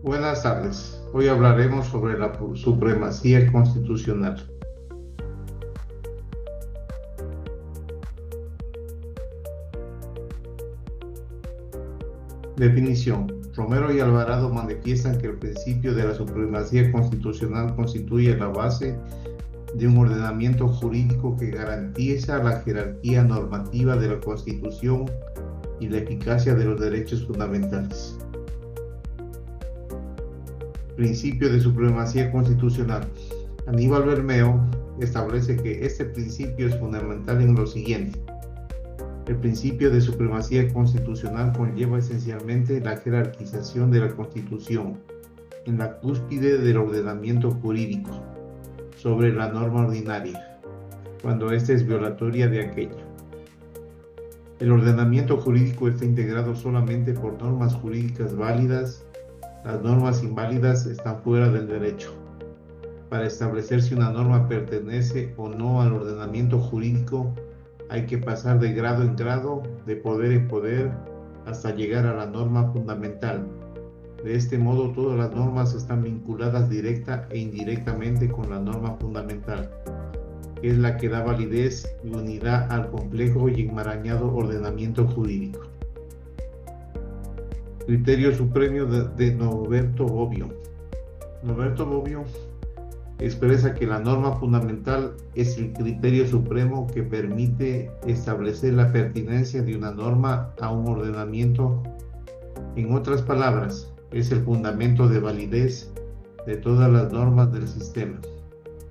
Buenas tardes. Hoy hablaremos sobre la supremacía constitucional. Definición. Romero y Alvarado manifiestan que el principio de la supremacía constitucional constituye la base de un ordenamiento jurídico que garantiza la jerarquía normativa de la Constitución y la eficacia de los derechos fundamentales. Principio de supremacía constitucional. Aníbal Bermeo establece que este principio es fundamental en lo siguiente. El principio de supremacía constitucional conlleva esencialmente la jerarquización de la Constitución en la cúspide del ordenamiento jurídico sobre la norma ordinaria, cuando ésta es violatoria de aquella. El ordenamiento jurídico está integrado solamente por normas jurídicas válidas. Las normas inválidas están fuera del derecho. Para establecer si una norma pertenece o no al ordenamiento jurídico, hay que pasar de grado en grado, de poder en poder, hasta llegar a la norma fundamental. De este modo, todas las normas están vinculadas directa e indirectamente con la norma fundamental, que es la que da validez y unidad al complejo y enmarañado ordenamiento jurídico. Criterio supremo de Norberto Bobbio. Norberto Bobbio expresa que la norma fundamental es el criterio supremo que permite establecer la pertinencia de una norma a un ordenamiento. En otras palabras, es el fundamento de validez de todas las normas del sistema.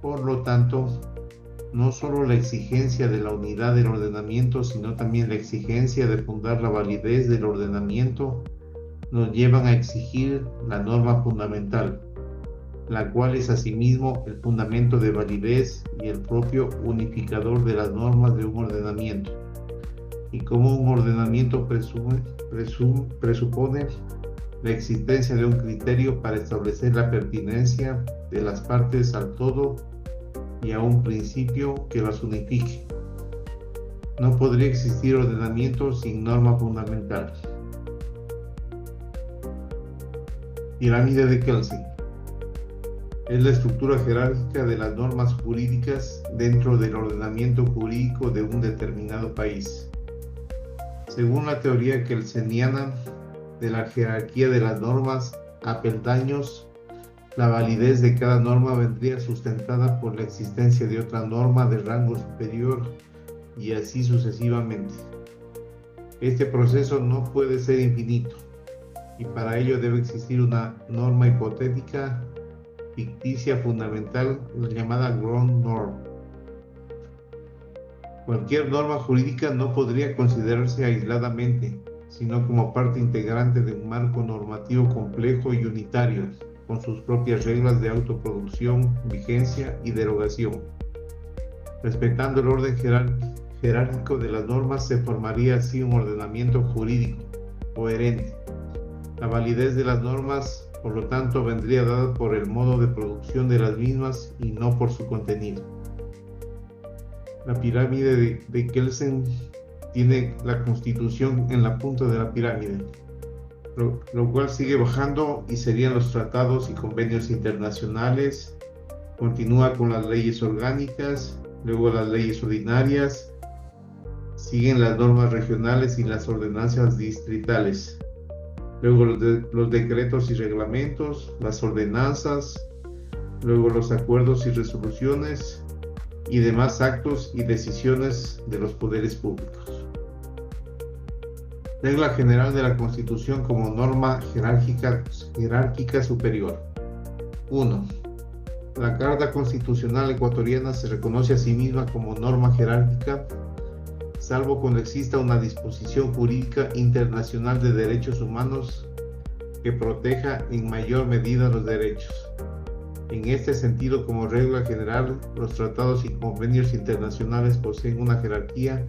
Por lo tanto, no solo la exigencia de la unidad del ordenamiento, sino también la exigencia de fundar la validez del ordenamiento nos llevan a exigir la norma fundamental, la cual es asimismo el fundamento de validez y el propio unificador de las normas de un ordenamiento. Y como un ordenamiento presupone la existencia de un criterio para establecer la pertinencia de las partes al todo y a un principio que las unifique. No podría existir ordenamiento sin norma fundamental. Pirámide de Kelsen. Es la estructura jerárquica de las normas jurídicas dentro del ordenamiento jurídico de un determinado país. Según la teoría kelseniana de la jerarquía de las normas a peldaños, la validez de cada norma vendría sustentada por la existencia de otra norma de rango superior y así sucesivamente. Este proceso no puede ser infinito, y para ello debe existir una norma hipotética ficticia fundamental, llamada ground norm. Cualquier norma jurídica no podría considerarse aisladamente, sino como parte integrante de un marco normativo complejo y unitario, con sus propias reglas de autoproducción, vigencia y derogación. Respetando el orden jerárquico de las normas, se formaría así un ordenamiento jurídico coherente. La validez de las normas, por lo tanto, vendría dada por el modo de producción de las mismas y no por su contenido. La pirámide de Kelsen tiene la Constitución en la punta de la pirámide, lo cual sigue bajando y serían los tratados y convenios internacionales. Continúa con las leyes orgánicas, luego las leyes ordinarias, siguen las normas regionales y las ordenanzas distritales. Luego los decretos y reglamentos, las ordenanzas, luego los acuerdos y resoluciones y demás actos y decisiones de los poderes públicos. Regla general de la Constitución como norma jerárquica superior. 1. La Carta Constitucional ecuatoriana se reconoce a sí misma como norma jerárquica, salvo cuando exista una disposición jurídica internacional de derechos humanos que proteja en mayor medida los derechos. En este sentido, como regla general, los tratados y convenios internacionales poseen una jerarquía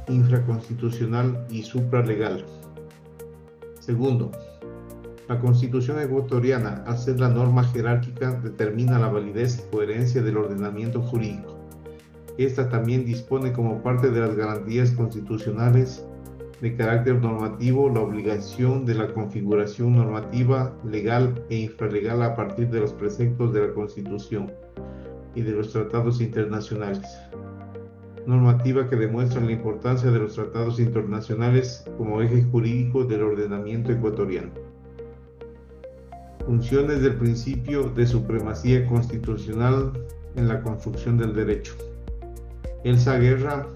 infraconstitucional y supralegal. Segundo, la Constitución ecuatoriana, al ser la norma jerárquica, determina la validez y coherencia del ordenamiento jurídico. Esta también dispone como parte de las garantías constitucionales de carácter normativo la obligación de la configuración normativa legal e infralegal a partir de los preceptos de la Constitución y de los tratados internacionales. Normativa que demuestra la importancia de los tratados internacionales como eje jurídico del ordenamiento ecuatoriano. Funciones del principio de supremacía constitucional en la construcción del derecho. Elsa Guerra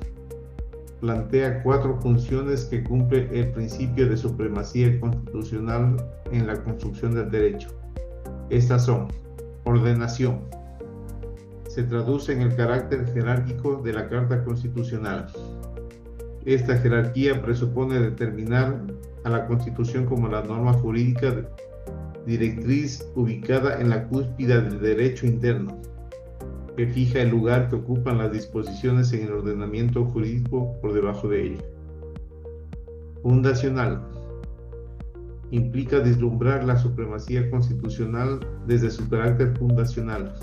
plantea 4 funciones que cumple el principio de supremacía constitucional en la construcción del derecho. Estas son: ordenación. Se traduce en el carácter jerárquico de la Carta Constitucional. Esta jerarquía presupone determinar a la Constitución como la norma jurídica directriz ubicada en la cúspide del derecho interno, que fija el lugar que ocupan las disposiciones en el ordenamiento jurídico por debajo de ella. Fundacional. Implica vislumbrar la supremacía constitucional desde su carácter fundacional.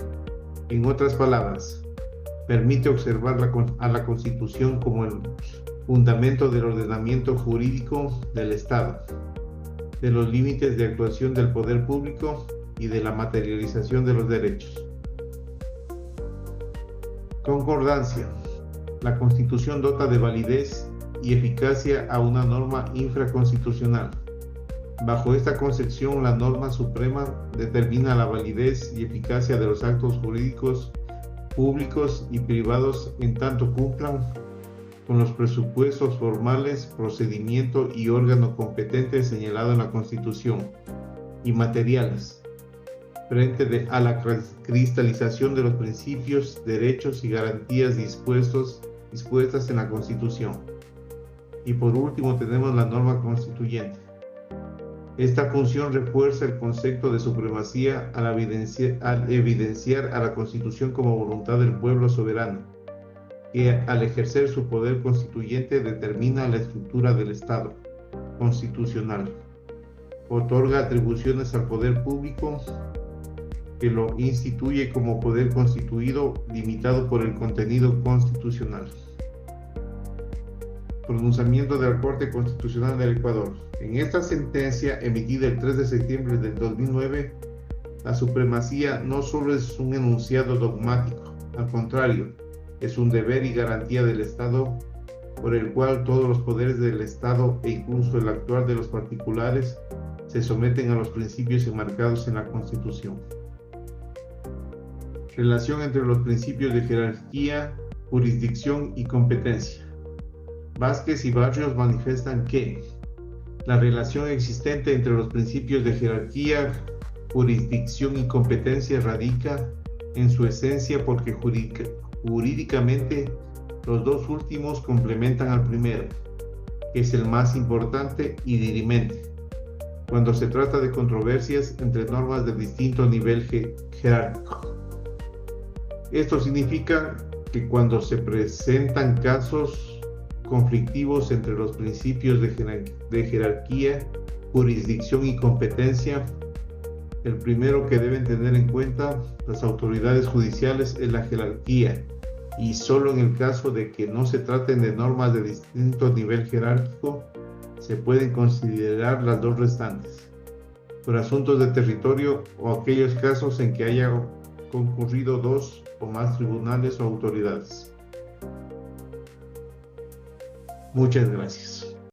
En otras palabras, permite observar a la Constitución como el fundamento del ordenamiento jurídico del Estado, de los límites de actuación del poder público y de la materialización de los derechos. Concordancia. La Constitución dota de validez y eficacia a una norma infraconstitucional. Bajo esta concepción, la norma suprema determina la validez y eficacia de los actos jurídicos públicos y privados en tanto cumplan con los presupuestos formales, procedimiento y órgano competente señalado en la Constitución, y materiales, frente a la cristalización de los principios, derechos y garantías dispuestas en la Constitución. Y por último tenemos la norma constituyente. Esta función refuerza el concepto de supremacía al evidenciar a la Constitución como voluntad del pueblo soberano, que al ejercer su poder constituyente determina la estructura del Estado constitucional, otorga atribuciones al poder público, que lo instituye como poder constituido limitado por el contenido constitucional. Pronunciamiento de la Corte Constitucional del Ecuador. En esta sentencia emitida el 3 de septiembre del 2009, la supremacía no solo es un enunciado dogmático, al contrario, es un deber y garantía del Estado por el cual todos los poderes del Estado e incluso el actuar de los particulares se someten a los principios enmarcados en la Constitución. Relación entre los principios de jerarquía, jurisdicción y competencia. Vázquez y Barrios manifiestan que la relación existente entre los principios de jerarquía, jurisdicción y competencia radica en su esencia porque jurídicamente los dos últimos complementan al primero, que es el más importante y dirimente, cuando se trata de controversias entre normas de distinto nivel jerárquico. Esto significa que cuando se presentan casos conflictivos entre los principios de jerarquía, jurisdicción y competencia, el primero que deben tener en cuenta las autoridades judiciales es la jerarquía, y solo en el caso de que no se traten de normas de distinto nivel jerárquico, se pueden considerar las dos restantes, por asuntos de territorio o aquellos casos en que haya concurrido 2 o más tribunales o autoridades. Muchas gracias.